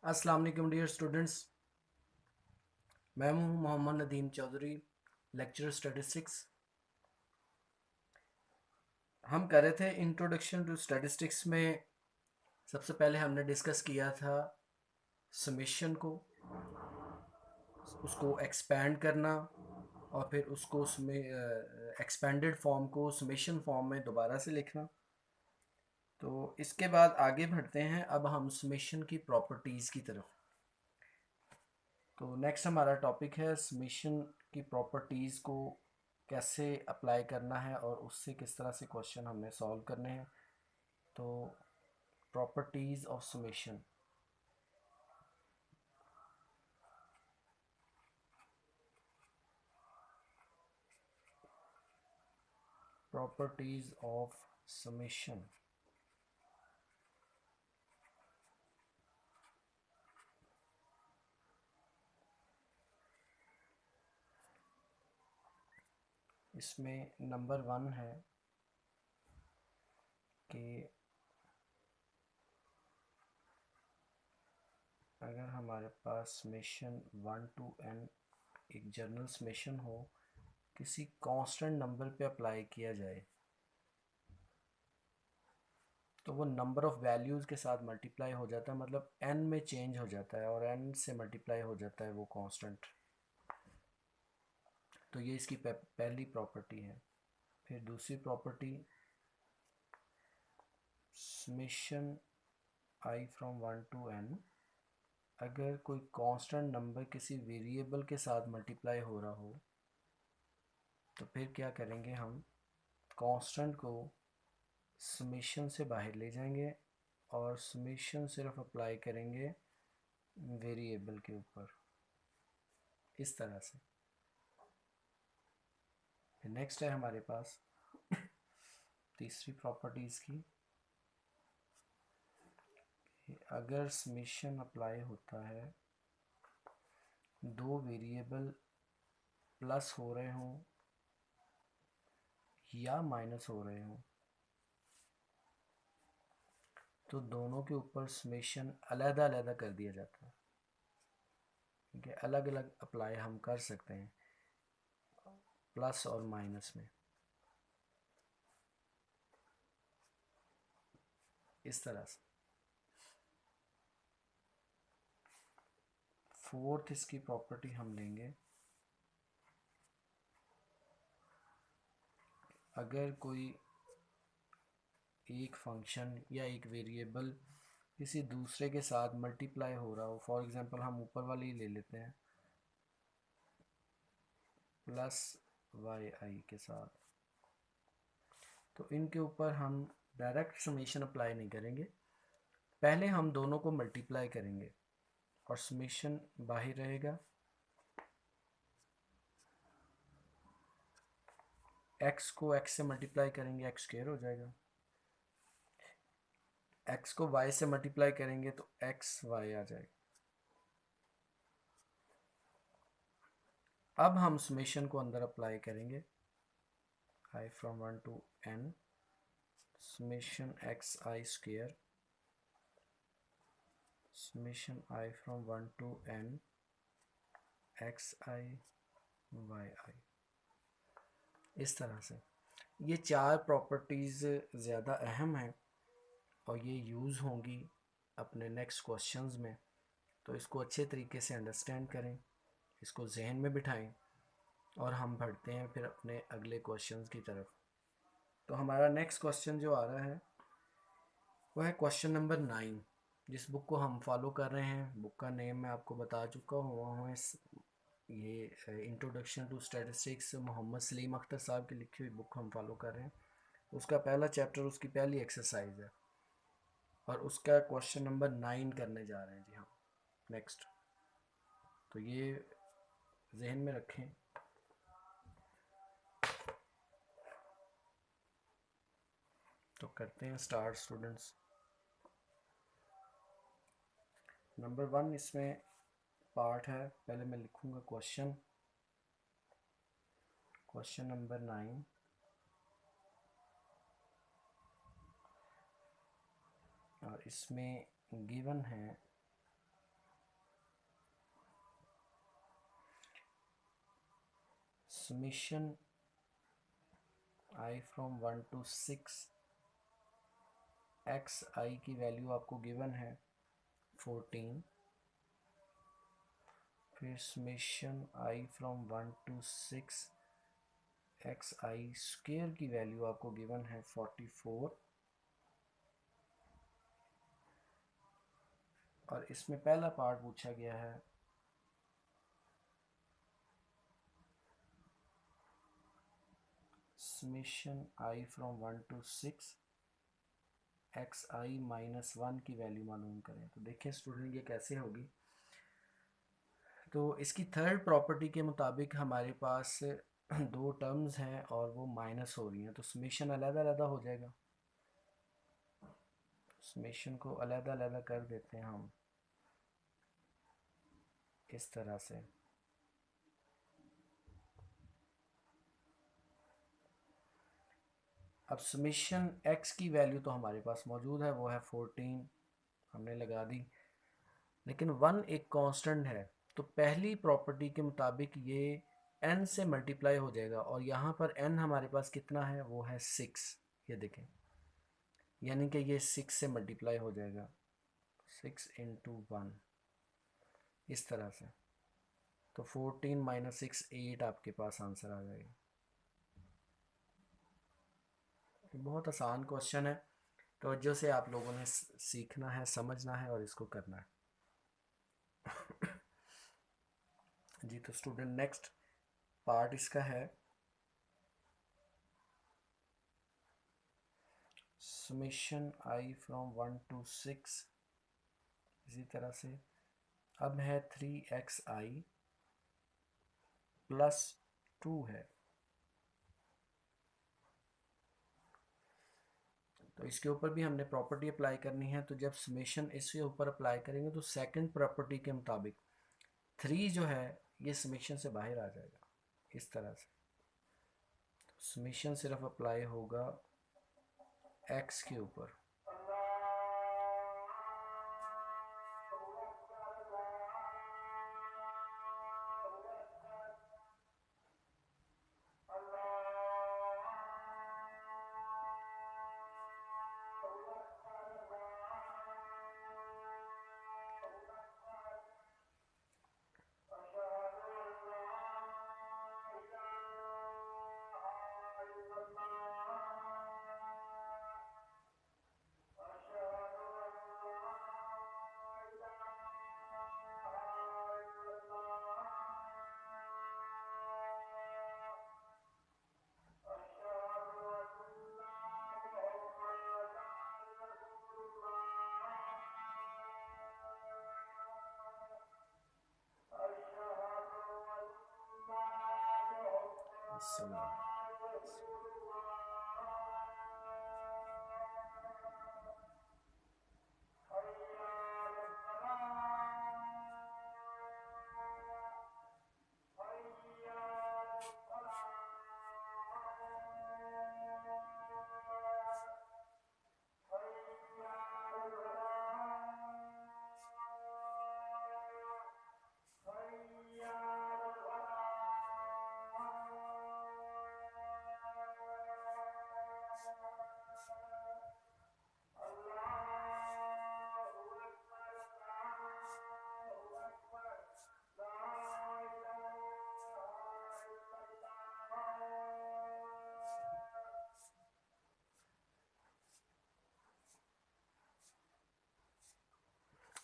अस्सलाम वालेकुम dear students. मैं हूं मोहम्मद नदीम चौधरी, लेक्चरर स्टैटिस्टिक्स। हम कर रहे थे इंट्रोडक्शन टू स्टैटिस्टिक्स में। सबसे पहले हमने डिस्कस किया था समेशन को, उसको एक्सपैंड करना और फिर उसको उसमें एक्सपेंडेड फॉर्म को समेशन फॉर्म में दोबारा से लिखना। तो इसके बाद आगे बढ़ते हैं अब हम समेशन की प्रॉपर्टीज़ की तरफ। तो नेक्स्ट हमारा टॉपिक है समेशन की प्रॉपर्टीज़ को कैसे अप्लाई करना है और उससे किस तरह से क्वेश्चन हमने सॉल्व करने हैं। तो properties of summation. Properties of summation. इसमें नंबर 1 है कि अगर हमारे पास समेशन 1 to n एक जनरल समेशन हो, किसी कांस्टेंट नंबर पे अप्लाई किया जाए तो वो नंबर ऑफ़ वैल्यूज़ के साथ मल्टीप्लाई हो जाता है, मतलब n में चेंज हो जाता है और n से मल्टीप्लाई हो जाता है वो कांस्टेंट। तो ये इसकी पहली प्रॉपर्टी है। फिर दूसरी property, summation i from 1 to n, अगर कोई कांस्टेंट नंबर किसी वेरिएबल के साथ मल्टीप्लाई हो रहा हो तो फिर क्या करेंगे, हम कांस्टेंट को समेशन से बाहर ले जाएंगे और समेशन सिर्फ अप्लाई करेंगे वेरिएबल के ऊपर, इस तरह से। फिर नेक्स्ट है हमारे पास तीसरी प्रॉपर्टीज़ की, अगर समेशन अप्लाई होता है दो वेरिएबल प्लस हो रहे हों या माइनस हो रहे हों तो दोनों के ऊपर समेशन अलग-अलग कर दिया जाता है। ठीक है, अलग अलग अप्लाई हम कर सकते हैं प्लस और माइनस में, इस तरह से। फोर्थ इसकी प्रॉपर्टी हम लेंगे, अगर कोई एक फंक्शन या एक वेरिएबल किसी दूसरे के साथ मल्टीप्लाई हो रहा हो, फॉर एग्जांपल हम ऊपर वाली ले लेते हैं प्लस वाई आई के साथ, तो इनके ऊपर हम डायरेक्ट समेशन अप्लाई नहीं करेंगे, पहले हम दोनों को मल्टीप्लाई करेंगे और समेशन बाहर रहेगा। एक्स को एक्स से मल्टीप्लाई करेंगे, एक्स स्क्वायर हो जाएगा। एक्स को वाई से मल्टीप्लाई करेंगे तो एक्स वाई आ जाएगा। अब हम समेशन को अंदर अप्लाई करेंगे, I from 1 to n summation X I square summation I from 1 to n X I Y I, इस तरह से। ये चार प्रॉपर्टीज़ ज़्यादा अहम हैं और ये यूज़ होंगी अपने नेक्स्ट क्वेश्चंस में, तो इसको अच्छे तरीके से अंडरस्टैंड करें, इसको जहन में बिठाएं और हम बढ़ते हैं फिर अपने अगले क्वेश्चंस की तरफ। तो हमारा नेक्स्ट क्वेश्चन जो आ रहा है वो है क्वेश्चन नंबर 9। जिस बुक को हम फॉलो कर रहे हैं, बुक का नेम मैं आपको बता चुका हूँ, ये introduction to statistics Mohammad Salim Akhtar sahab की लिखी हुई बुक हम फॉलो कर रहे हैं। उसका पहला चैप्टर, उसकी पहली एक्सरसाइज है और उसका क्वेश्चन नंबर 9 करने जा रहे हैं जी हम नेक्स्ट। तो ये जहन में रखें। तो करते हैं स्टार्ट स्टूडेंट्स। नंबर 1 इसमें पार्ट है, पहले मैं लिखूंगा क्वेश्चन नंबर 9। और इसमें गिवन है summation I from 1 to 6 X I की वैल्यू आपको गिवन है 14, फिर summation I from 1 to 6 X I square की वैल्यू आपको गिवन है 44, और इसमें पहला पार्ट पूछा गया है summation I from 1 to 6 X I -1 की वैल्यू मालूम करें। तो देखें स्टूडेंट ये कैसे होगी। तो इसकी थर्ड प्रॉपर्टी के मुताबिक हमारे पास दो टर्म्स हैं और वो माइनस हो रही हैं, तो समीशन अलग-अलग हो जाएगा। समीशन को अलग-अलग कर देते हैं हम इस तरह से। अब समीशन एक्स की वैल्यू तो हमारे पास मौजूद है, वो है 14, हमने लगा दी, लेकिन 1 एक कांस्टेंट है, तो पहली प्रॉपर्टी के मुताबिक ये n से मल्टीप्लाई हो जाएगा, और यहाँ पर n हमारे पास कितना है, वो है 6। ये देखें, यानी कि ये 6 से मल्टीप्लाई हो जाएगा, 6 × 1 इस तरह से। तो 14 - 6 8 आपके पास आंसर आ जाएगा। बहुत आसान क्वेश्चन है, तवज्जो से आप लोगों ने सीखना है, समझना है और इसको करना है। जी तो स्टूडेंट नेक्स्ट पार्ट इसका है समीशन आई फ्रॉम 1 to 6। इसी तरह से अब है 3xi +2 है, तो इसके ऊपर भी हमने प्रॉपर्टी अप्लाई करनी है। तो जब समेशन इसके ऊपर अप्लाई करेंगे तो सेकंड प्रॉपर्टी के मुताबिक 3 जो है ये समेशन से बाहर आ जाएगा इस तरह से। समेशन सिर्फ अप्लाई होगा x के ऊपर।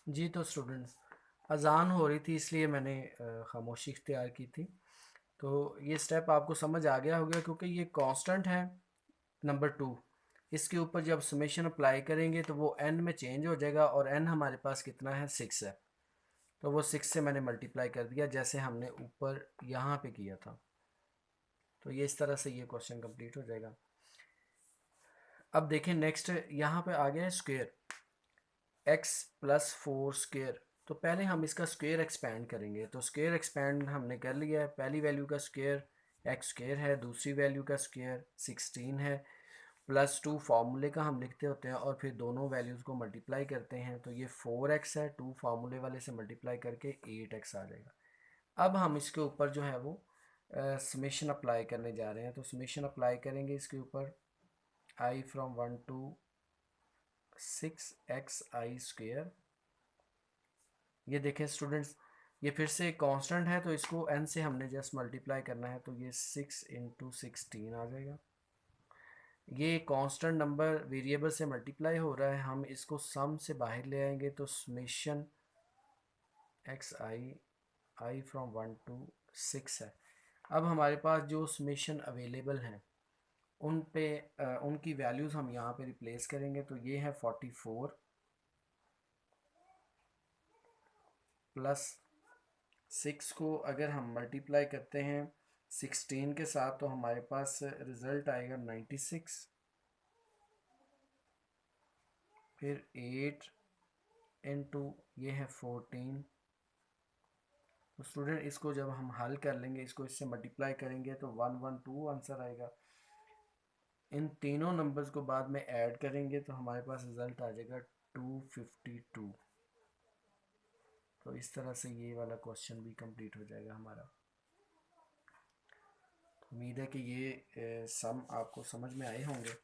जी तो स्टूडेंट्स अज़ान हो रही थी इसलिए मैंने खामोशी इख्तियार की थी। तो ये स्टेप आपको समझ आ गया होगा, क्योंकि ये कांस्टेंट है नंबर 2, इसके ऊपर जब समेशन अप्लाई करेंगे तो वो n में चेंज हो जाएगा, और n हमारे पास कितना है 6 है, तो वो 6 से मैंने मल्टीप्लाई कर दिया जैसे हमने ऊपर यहाँ पे किया था। तो ये इस तरह से ये क्वेश्चन कंप्लीट हो जाएगा। अब देखें नेक्स्ट यहाँ पे आ गया है स्क्वेयर, x + 4 स्क्वेयर। तो पहले हम इसका स्क्वेयर एक्सपेंड करेंगे। तो स्क्वेयर एक्सपेंड हमने कर लिया है। पहली वैल्यू का स्क्वेयर एक्स स्क्वेयर है, दूसरी वैल्यू का स्क्वेयर 16 है, +2 फार्मूले का हम लिखते होते हैं और फिर दोनों वैल्यूज़ को मल्टीप्लाई करते हैं। तो ये 4x है, 2 फार्मूले वाले से मल्टीप्लाई करके 8x आ जाएगा। अब हम इसके ऊपर जो है वो समेशन अप्लाई करने जा रहे हैं। तो समेशन अप्लाई करेंगे इसके ऊपर, आई फ्रॉम 1 to 6xi²। ये देखें स्टूडेंट्स, ये फिर से कांस्टेंट है तो इसको n से हमने जस्ट मल्टीप्लाई करना है, तो ये 6 × 16 आ जाएगा। ये कांस्टेंट नंबर वेरिएबल से मल्टीप्लाई हो रहा है, हम इसको सम से बाहर ले आएंगे तो समेशन आई फ्रॉम 1 to 6 है। अब हमारे पास जो समेशन अवेलेबल हैं उन पे उनकी वैल्यूज़ हम यहाँ पे रिप्लेस करेंगे। तो ये है 44 प्लस 6 को अगर हम मल्टीप्लाई करते हैं 16 के साथ तो हमारे पास रिज़ल्ट आएगा 96। फिर 8 इंटू ये है 14। तो स्टूडेंट इसको जब हम हल कर लेंगे, इसको इससे मल्टीप्लाई करेंगे तो 112 आंसर आएगा। इन तीनों नंबर्स को बाद में ऐड करेंगे तो हमारे पास रिज़ल्ट आ जाएगा 252। तो इस तरह से ये वाला क्वेश्चन भी कंप्लीट हो जाएगा हमारा। उम्मीद है कि ये सम आपको समझ में आए होंगे।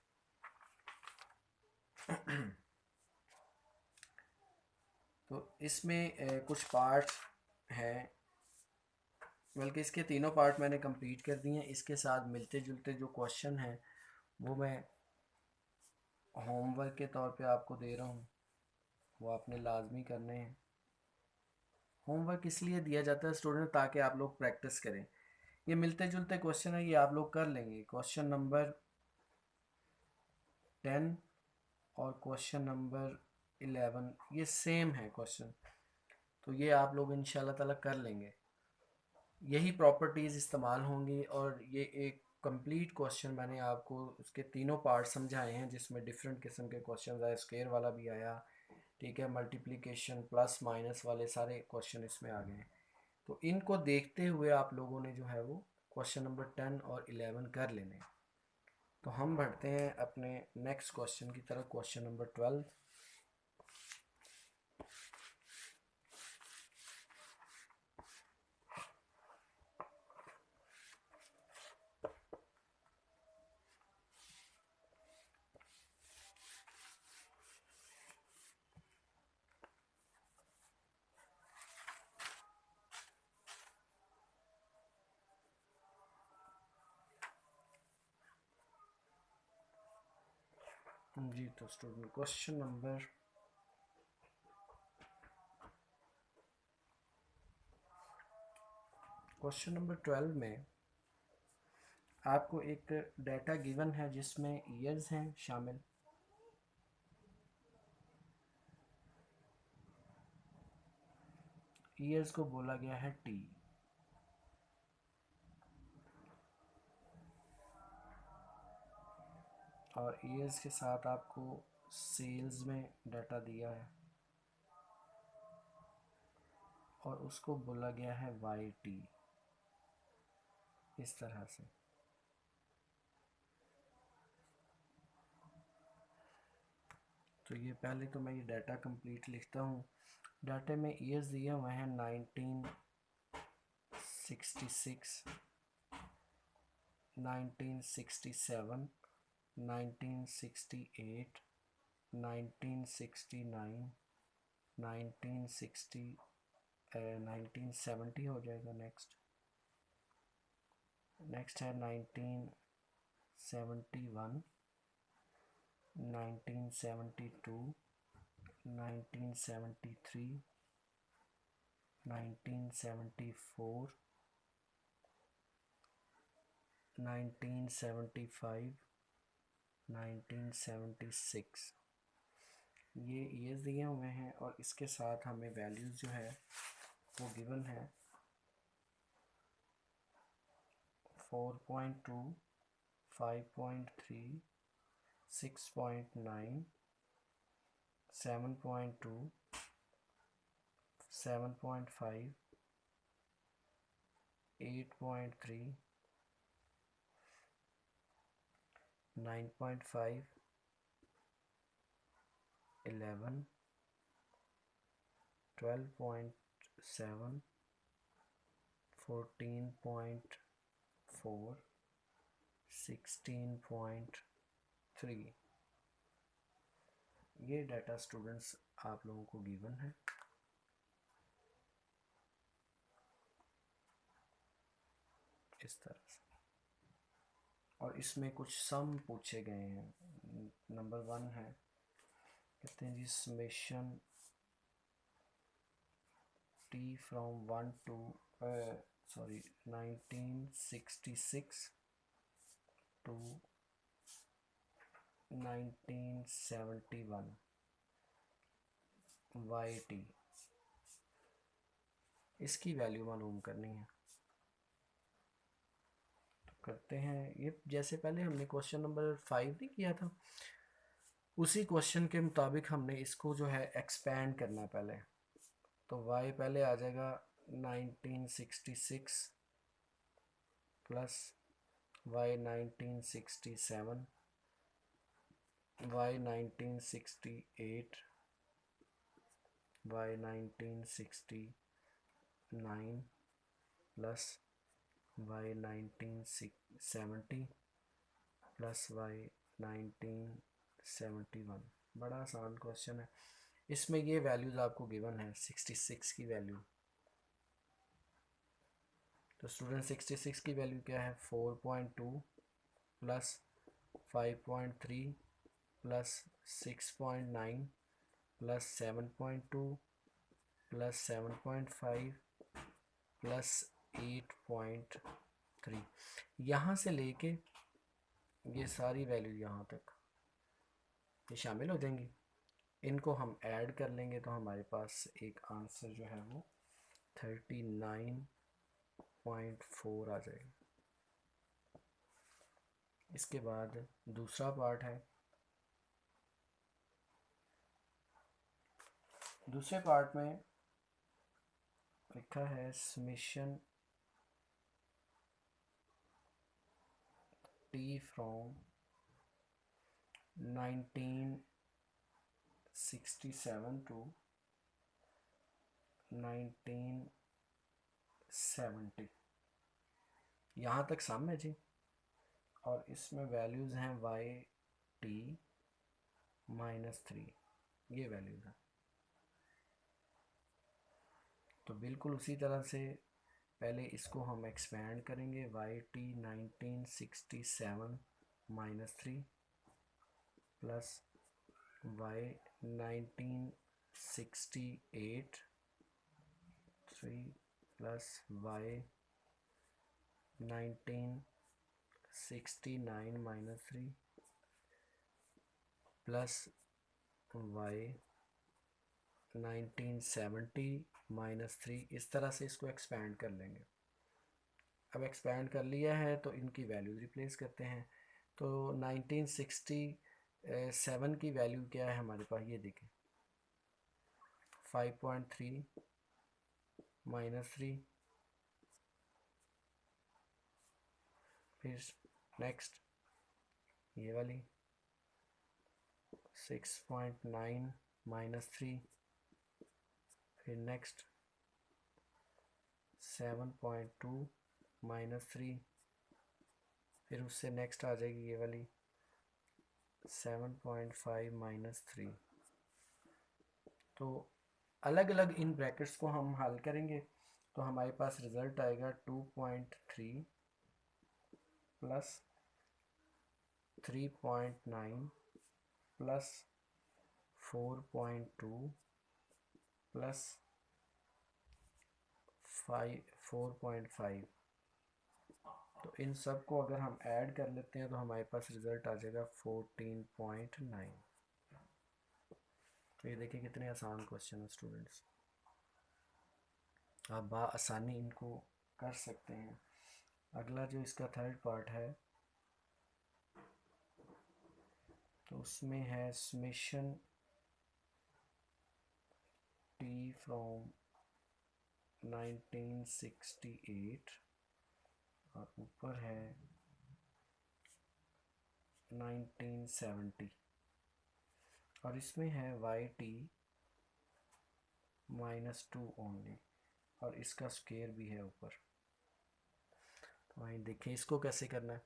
तो इसमें कुछ पार्ट हैं, बल्कि इसके तीनों पार्ट मैंने कंप्लीट कर दिए हैं। इसके साथ मिलते जुलते जो क्वेश्चन हैं वो मैं होमवर्क के तौर पे आपको दे रहा हूँ, वो आपने लाजमी करने हैं। होमवर्क इसलिए दिया जाता है स्टूडेंट ताकि आप लोग प्रैक्टिस करें। ये मिलते जुलते क्वेश्चन है, ये आप लोग कर लेंगे। क्वेश्चन नंबर 10 और क्वेश्चन नंबर 11 ये सेम है क्वेश्चन, तो ये आप लोग इंशाल्लाह ताला कर लेंगे। यही प्रॉपर्टीज़ इस्तेमाल होंगी और ये एक कंप्लीट क्वेश्चन मैंने आपको उसके तीनों पार्ट समझाए हैं, जिसमें डिफरेंट किस्म के क्वेश्चन आए, स्क्वायर वाला भी आया, ठीक है, मल्टीप्लिकेशन प्लस माइनस वाले सारे क्वेश्चन इसमें आ गए हैं। तो इनको देखते हुए आप लोगों ने जो है वो क्वेश्चन नंबर 10 और 11 कर लेने हैं। तो हम बढ़ते हैं अपने नेक्स्ट क्वेश्चन की तरफ, क्वेश्चन नंबर 12। जी तो स्टूडेंट क्वेश्चन नंबर 12 में आपको एक डाटा गिवन है जिसमें ईयर्स हैं शामिल। ईयर्स को बोला गया है टी, और ईयर्स के साथ आपको सेल्स में डाटा दिया है और उसको बोला गया है वाई टी। इस तरह से तो ये पहले तो मैं ये डाटा कंप्लीट लिखता हूँ। डाटे में ईयर्स दिए हुए हैं 1966, 1967, 1968, 1969, 1960, 1970 हो जाएगा। नेक्स्ट है 1971, 1972, 1973, 1974, 1975, 1976। ये ईयर्स दिए हुए हैं और इसके साथ हमें वैल्यूज़ जो है वो गिवन है 4.2, 5.3, 6.9, 7.2, 7.5, 8.3, 9.5, 11, 12.7, 14.9, 4 16.3। ये डाटा स्टूडेंट्स आप लोगों को गिवन है। इस तरह से, और इसमें कुछ सम पूछे गए हैं। नंबर 1 है, कहते हैं जी summation T from 1 to 1966 to 1971 Y T, इसकी वैल्यू मालूम करनी है। तो करते हैं ये, जैसे पहले हमने क्वेश्चन नंबर 5 नहीं किया था, उसी क्वेश्चन के मुताबिक हमने इसको जो है एक्सपेंड करना है पहले। तो y पहले आ जाएगा 1966 plus y 1967 y 1968 y 1969 plus y 1970 plus y 1971। बड़ा आसान क्वेश्चन है। इसमें ये वैल्यूज आपको गिवन है 66 की वैल्यू। तो स्टूडेंट 66 की वैल्यू क्या है, 4.2 plus 5.3 plus 6.9 plus 7.2 plus 7.5 plus 8.3। यहाँ से लेके ये सारी वैल्यू यहाँ तक ये शामिल हो जाएंगी। इनको हम ऐड कर लेंगे तो हमारे पास एक आंसर जो है वो 39.4 आ जाएगा। इसके बाद दूसरा पार्ट है। दूसरे पार्ट में लिखा है समेशन टी फ्रॉम 1967 टू 1970। यहाँ तक सम है जी, और इसमें वैल्यूज़ हैं वाई टी -3, ये वैल्यूज़ हैं। तो बिल्कुल उसी तरह से पहले इसको हम एक्सपेंड करेंगे। Y T 1967 -3 plus Y 1968 3 plus Y 1969 -3 plus Y 1970 -3। इस तरह से इसको एक्सपेंड कर लेंगे। अब एक्सपेंड कर लिया है तो इनकी वैल्यू रिप्लेस करते हैं। तो 1967 की वैल्यू क्या है हमारे पास, ये देखें 5.3 -3, फिर नेक्स्ट ये वाली 6.9 -3, फिर नेक्स्ट 7.2 -3, फिर उससे नेक्स्ट आ जाएगी ये वाली 7.5 -3। तो अलग अलग इन ब्रैकेट्स को हम हल करेंगे तो हमारे पास रिज़ल्ट आएगा 2.3 प्लस 3.9 प्लस 4.2 प्लस 4.5। तो इन सब को अगर हम ऐड कर लेते हैं तो हमारे पास रिज़ल्ट आ जाएगा 14.9। तो ये देखिए कितने आसान क्वेश्चन है स्टूडेंट्स, आप बआसानी इनको कर सकते हैं। अगला जो इसका थर्ड पार्ट है तो उसमें है समेशन टी फ्रॉम 1968 और ऊपर है 1970, और इसमें है वाई टी -2 ओनली, और इसका स्क्वायर भी है ऊपर। तो वहीं देखें इसको कैसे करना है।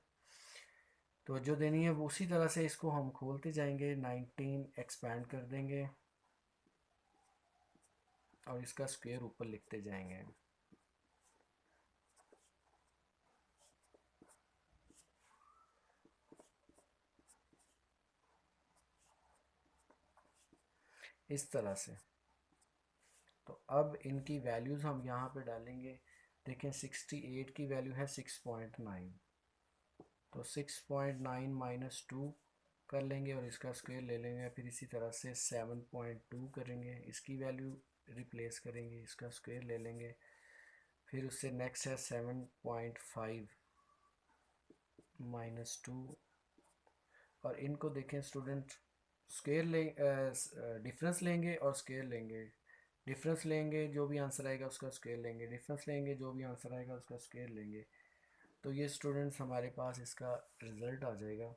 तो जो देनी है वो उसी तरह से इसको हम खोलते जाएंगे, 19 एक्सपैंड कर देंगे और इसका स्क्वायर ऊपर लिखते जाएंगे। इस तरह से। तो अब इनकी वैल्यूज़ हम यहाँ पे डालेंगे। देखें 68 की वैल्यू है 6.9, तो 6.9 माइनस 2 कर लेंगे और इसका स्क्वायर ले लेंगे। फिर इसी तरह से 7.2 करेंगे, इसकी वैल्यू रिप्लेस करेंगे, इसका स्क्वायर ले लेंगे। फिर उससे नेक्स्ट है 7.5 माइनस 2, और इनको देखें स्टूडेंट, स्क्वायर ले डिफरेंस लेंगे और स्क्वायर लेंगे। डिफरेंस लेंगे जो भी आंसर आएगा उसका स्क्वायर लेंगे, डिफरेंस लेंगे जो भी आंसर आएगा उसका स्क्वायर लेंगे। तो ये स्टूडेंट्स हमारे पास इसका रिज़ल्ट आ जाएगा।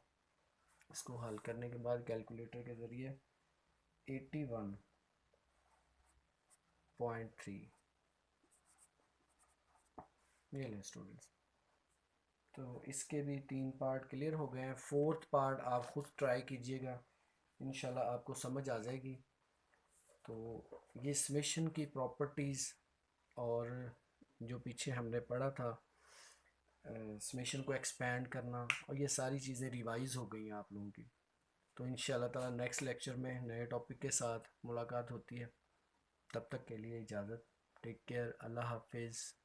इसको हल करने के बाद कैलकुलेटर के ज़रिए 81.3 ये लें स्टूडेंट्स। तो इसके भी 3 पार्ट क्लियर हो गए हैं। फोर्थ पार्ट आप खुद ट्राई कीजिएगा, इंशाल्लाह आपको समझ आ जाएगी। तो ये समेशन की प्रॉपर्टीज़ और जो पीछे हमने पढ़ा था समेशन को एक्सपेंड करना, और ये सारी चीज़ें रिवाइज हो गई हैं आप लोगों की। तो इंशाल्लाह ताला नेक्स्ट लेक्चर में नए टॉपिक के साथ मुलाकात होती है। तब तक के लिए इजाज़त। टेक केयर, अल्लाह हाफिज़।